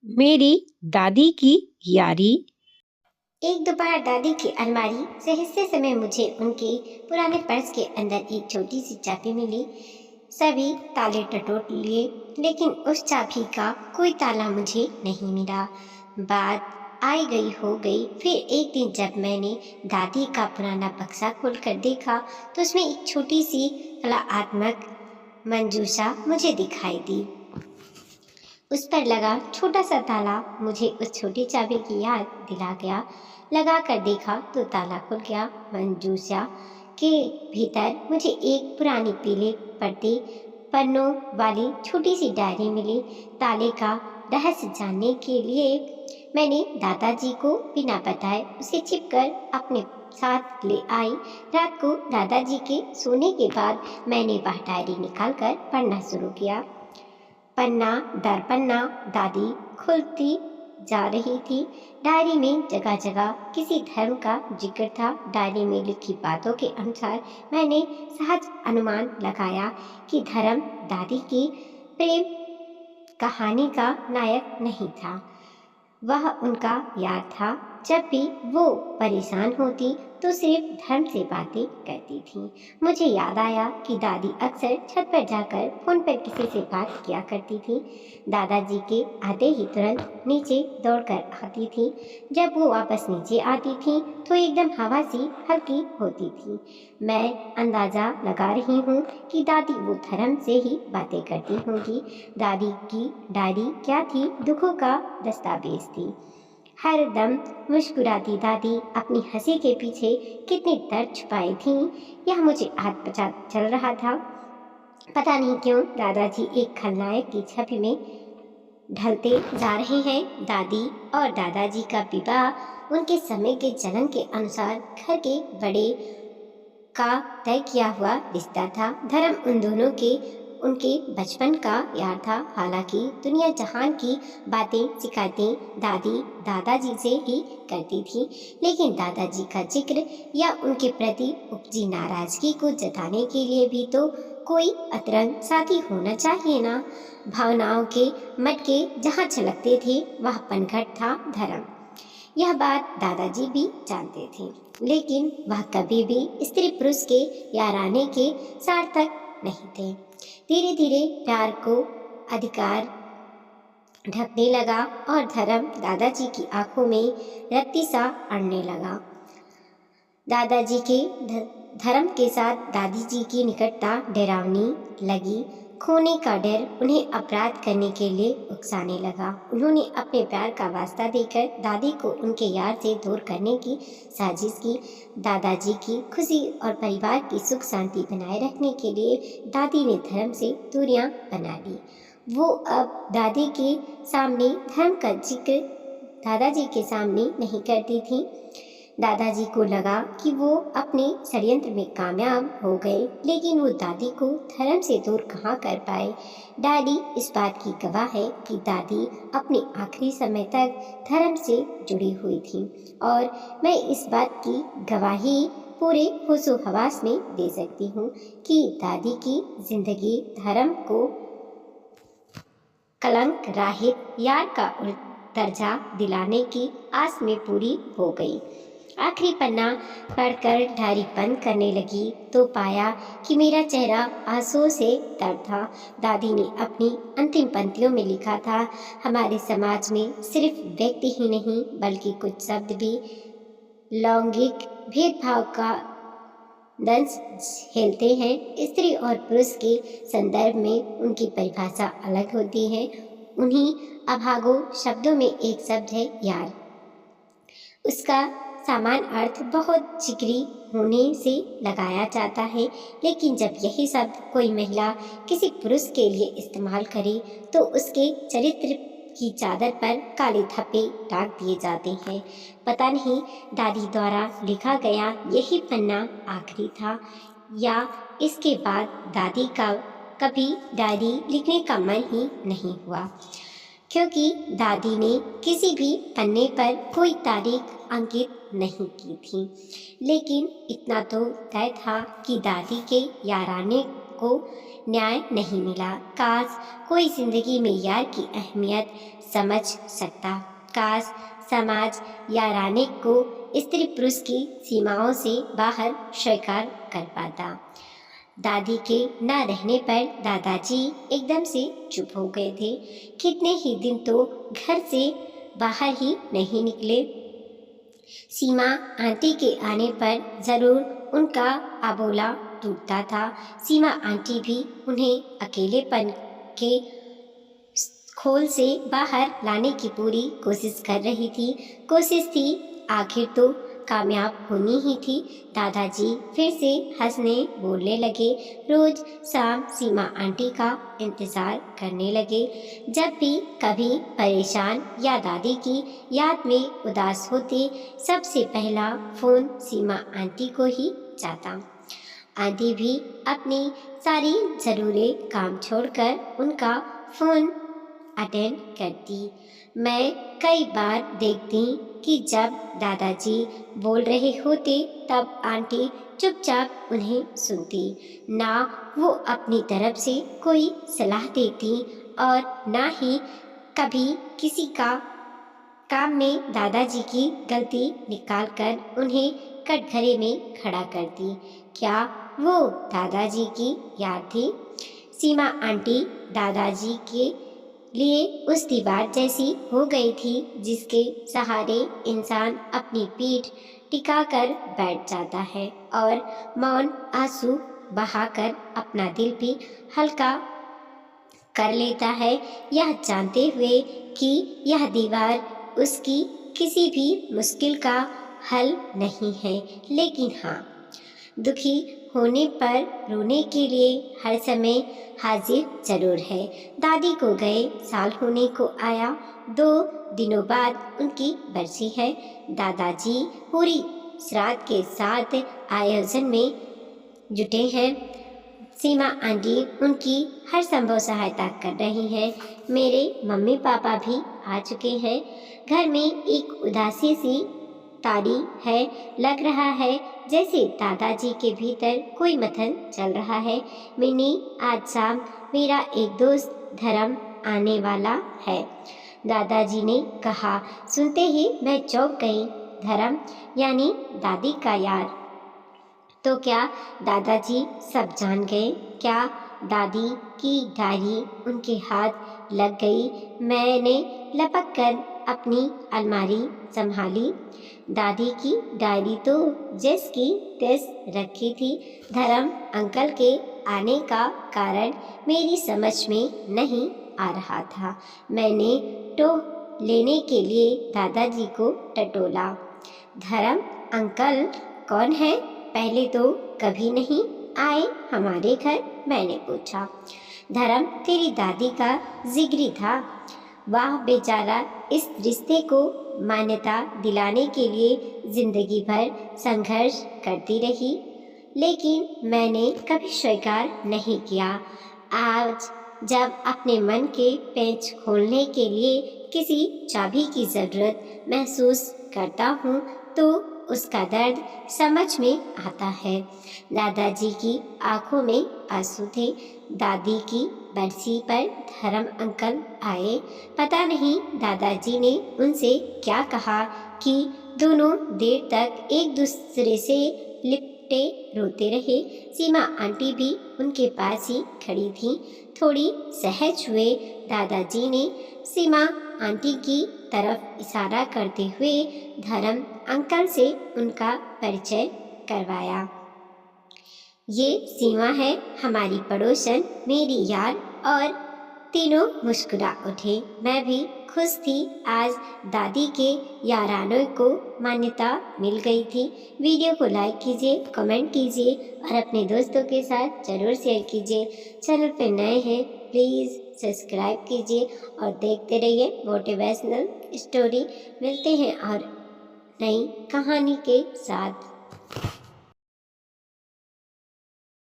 मेरी दादी की यारी। एक दोपहर दादी की अलमारी से हिस्से समय मुझे उनके पुराने पर्स के अंदर एक छोटी सी चाबी मिली। सभी ताले टटोल लिए, लेकिन उस चाबी का कोई ताला मुझे नहीं मिला। बात आई गई हो गई। फिर एक दिन जब मैंने दादी का पुराना बक्सा खोलकर देखा, तो उसमें एक छोटी सी कलात्मक मंजूषा मुझे दिखाई दी। उस पर लगा छोटा सा ताला मुझे उस छोटी चाबी की याद दिला गया। लगा कर देखा तो ताला खुल गया। मंजूषा के भीतर मुझे एक पुरानी पीले पर्दे पन्नों वाली छोटी सी डायरी मिली। ताले का रहस्य जानने के लिए मैंने दादाजी को बिना बताए उसे छिपकर अपने साथ ले आई। रात को दादाजी के सोने के बाद मैंने वह डायरी निकालकर पढ़ना शुरू किया। पन्ना दर पन्ना दादी खुलती जा रही थी। डायरी में जगह जगह किसी धर्म का जिक्र था। डायरी में लिखी बातों के अनुसार मैंने सहज अनुमान लगाया कि धर्म दादी की प्रेम कहानी का नायक नहीं था, वह उनका यार था। जब भी वो परेशान होती तो सिर्फ धर्म से बातें करती थी। मुझे याद आया कि दादी अक्सर छत पर जाकर फोन पर किसी से बात किया करती थी। दादाजी के आते ही तुरंत नीचे दौड़कर आती थी। जब वो वापस नीचे आती थी तो एकदम हवा सी हल्की होती थी। मैं अंदाजा लगा रही हूँ कि दादी वो धर्म से ही बातें करती होंगी। दादी की डायरी क्या थी? दुखों का दस्तावेज थी। हर दम मुस्कुराती दादी अपनी हंसी के पीछे कितनी दर्द छुपाई थी, यह मुझे आज पता चल रहा था। पता नहीं क्यों दादाजी एक खलनायक की छवि में ढलते जा रहे हैं। दादी और दादाजी का विवाह उनके समय के चलन के अनुसार घर के बड़े का तय किया हुआ रिश्ता था। धर्म उन दोनों के उनके बचपन का यार था। हालांकि दुनिया जहान की बातें शिकायतें दादी दादाजी से ही करती थी, लेकिन दादाजी का जिक्र या उनके प्रति उपजी नाराजगी को जताने के लिए भी तो कोई अतरंग साथी होना चाहिए ना। भावनाओं के मटके जहाँ छलकते थे वह पनघट था धर्म। यह बात दादाजी भी जानते थे, लेकिन वह कभी भी स्त्री पुरुष के याराने के सार्थक नहीं थे। धीरे धीरे प्यार को अधिकार ढकने लगा और धर्म दादाजी की आंखों में रत्ती सा अड़ने लगा। दादाजी के धर्म के साथ दादी जी की निकटता डरावनी लगी। खोने का डर उन्हें अपराध करने के लिए उकसाने लगा। उन्होंने अपने प्यार का वास्ता देकर दादी को उनके यार से दूर करने की साजिश की। दादाजी की खुशी और परिवार की सुख शांति बनाए रखने के लिए दादी ने धर्म से दूरियां बना ली। वो अब दादी के सामने धर्म का जिक्र दादाजी के सामने नहीं करती थी। दादाजी को लगा कि वो अपने षड्यंत्र में कामयाब हो गए, लेकिन वो दादी को धर्म से दूर कहाँ कर पाए। डायरी इस बात की गवाह है कि दादी अपने आखिरी समय तक धर्म से जुड़ी हुई थी, और मैं इस बात की गवाही पूरे होशो हवास में दे सकती हूँ कि दादी की जिंदगी धर्म को कलंक राहित यार का दर्जा दिलाने की आस में पूरी हो गई। आखिरी पन्ना पढ़कर डायरी बंद करने लगी तो पाया कि मेरा चेहरा आंसुओं से तर था। दादी ने अपनी अंतिम पंक्तियों में लिखा था, हमारे समाज में सिर्फ व्यक्ति ही नहीं बल्कि कुछ शब्द भी लैंगिक भेदभाव का दंश झेलते हैं। स्त्री और पुरुष के संदर्भ में उनकी परिभाषा अलग होती है। उन्हीं अभागों शब्दों में एक शब्द है यार। उसका सामान्य अर्थ बहुत जिगरी होने से लगाया जाता है, लेकिन जब यही शब्द कोई महिला किसी पुरुष के लिए इस्तेमाल करे तो उसके चरित्र की चादर पर काले धब्बे डाल दिए जाते हैं। पता नहीं दादी द्वारा लिखा गया यही पन्ना आखिरी था, या इसके बाद दादी का कभी डायरी लिखने का मन ही नहीं हुआ, क्योंकि दादी ने किसी भी पन्ने पर कोई तारीख अंकित नहीं की थी। लेकिन इतना तो तय था कि दादी के याराने को न्याय नहीं मिला। काश कोई जिंदगी में यार की अहमियत समझ सकता। काश समाज याराने को स्त्री पुरुष की सीमाओं से बाहर स्वीकार कर पाता। दादी के न रहने पर दादाजी एकदम से चुप हो गए थे। कितने ही दिन तो घर से बाहर ही नहीं निकले। सीमा आंटी के आने पर जरूर उनका अबोला टूटता था। सीमा आंटी भी उन्हें अकेलेपन के खोल से बाहर लाने की पूरी कोशिश कर रही थी। कोशिश थी, आखिर तो कामयाब होनी ही थी। दादाजी फिर से हंसने बोलने लगे। रोज शाम सीमा आंटी का इंतजार करने लगे। जब भी कभी परेशान या दादी की याद में उदास होते, सबसे पहला फोन सीमा आंटी को ही जाता। आंटी भी अपनी सारी जरूरी काम छोड़कर उनका फोन अटेंड करती। मैं कई बार देखती कि जब दादाजी बोल रहे होते तब आंटी चुपचाप उन्हें सुनती। ना वो अपनी तरफ से कोई सलाह देती और ना ही कभी किसी का काम में दादाजी की गलती निकालकर उन्हें कटघरे में खड़ा करती। क्या वो दादाजी की याद थी? सीमा आंटी दादाजी के लिए उस दीवार जैसी हो गई थी जिसके सहारे इंसान अपनी पीठ टिकाकर बैठ जाता है और मौन आंसू बहाकर अपना दिल भी हल्का कर लेता है, यह जानते हुए कि यह दीवार उसकी किसी भी मुश्किल का हल नहीं है। लेकिन हाँ, दुखी होने पर रोने के लिए हर समय हाजिर जरूर है। दादी को गए साल होने को आया। 2 दिनों बाद उनकी बरसी है। दादाजी पूरी श्राद्ध के साथ आयोजन में जुटे हैं। सीमा आंटी उनकी हर संभव सहायता कर रही हैं। मेरे मम्मी पापा भी आ चुके हैं। घर में एक उदासी सी तारी है। लग रहा है जैसे दादाजी के भीतर कोई मंथन चल रहा है। मिनी, आज शाम मेरा एक दोस्त धर्म आने वाला है, दादाजी ने कहा। सुनते ही मैं चौंक गई। धर्म यानी दादी का यार। तो क्या दादाजी सब जान गए? क्या दादी की डायरी उनके हाथ लग गई? मैंने लपक कर अपनी अलमारी संभाली। दादी की डायरी तो जैस की तैस रखी थी। धर्म अंकल के आने का कारण मेरी समझ में नहीं आ रहा था। मैंने तो लेने के लिए दादाजी को टटोला। धर्म अंकल कौन है? पहले तो कभी नहीं आए हमारे घर, मैंने पूछा। धर्म तेरी दादी का जिगरी था। वाह बेचारा, इस रिश्ते को मान्यता दिलाने के लिए जिंदगी भर संघर्ष करती रही, लेकिन मैंने कभी स्वीकार नहीं किया। आज जब अपने मन के पेच खोलने के लिए किसी चाबी की जरूरत महसूस करता हूँ तो उसका दर्द समझ में आता है। दादाजी की आंखों में आंसू थे। दादी की बरसी पर धर्म अंकल आए। पता नहीं दादाजी ने उनसे क्या कहा कि दोनों देर तक एक दूसरे से लिपटे रोते रहे। सीमा आंटी भी उनके पास ही खड़ी थी। थोड़ी सहज हुए दादाजी ने सीमा आंटी की तरफ इशारा करते हुए धर्म अंकल से उनका परिचय करवाया। ये सीमा है हमारी पड़ोसन, मेरी यार। और तीनों मुस्कुरा उठे। मैं भी खुश थी। आज दादी के यारानों को मान्यता मिल गई थी। वीडियो को लाइक कीजिए, कमेंट कीजिए और अपने दोस्तों के साथ ज़रूर शेयर कीजिए। चैनल पर नए हैं प्लीज़ सब्सक्राइब कीजिए और देखते रहिए मोटिवेशनल स्टोरी। मिलते हैं और नई कहानी के साथ।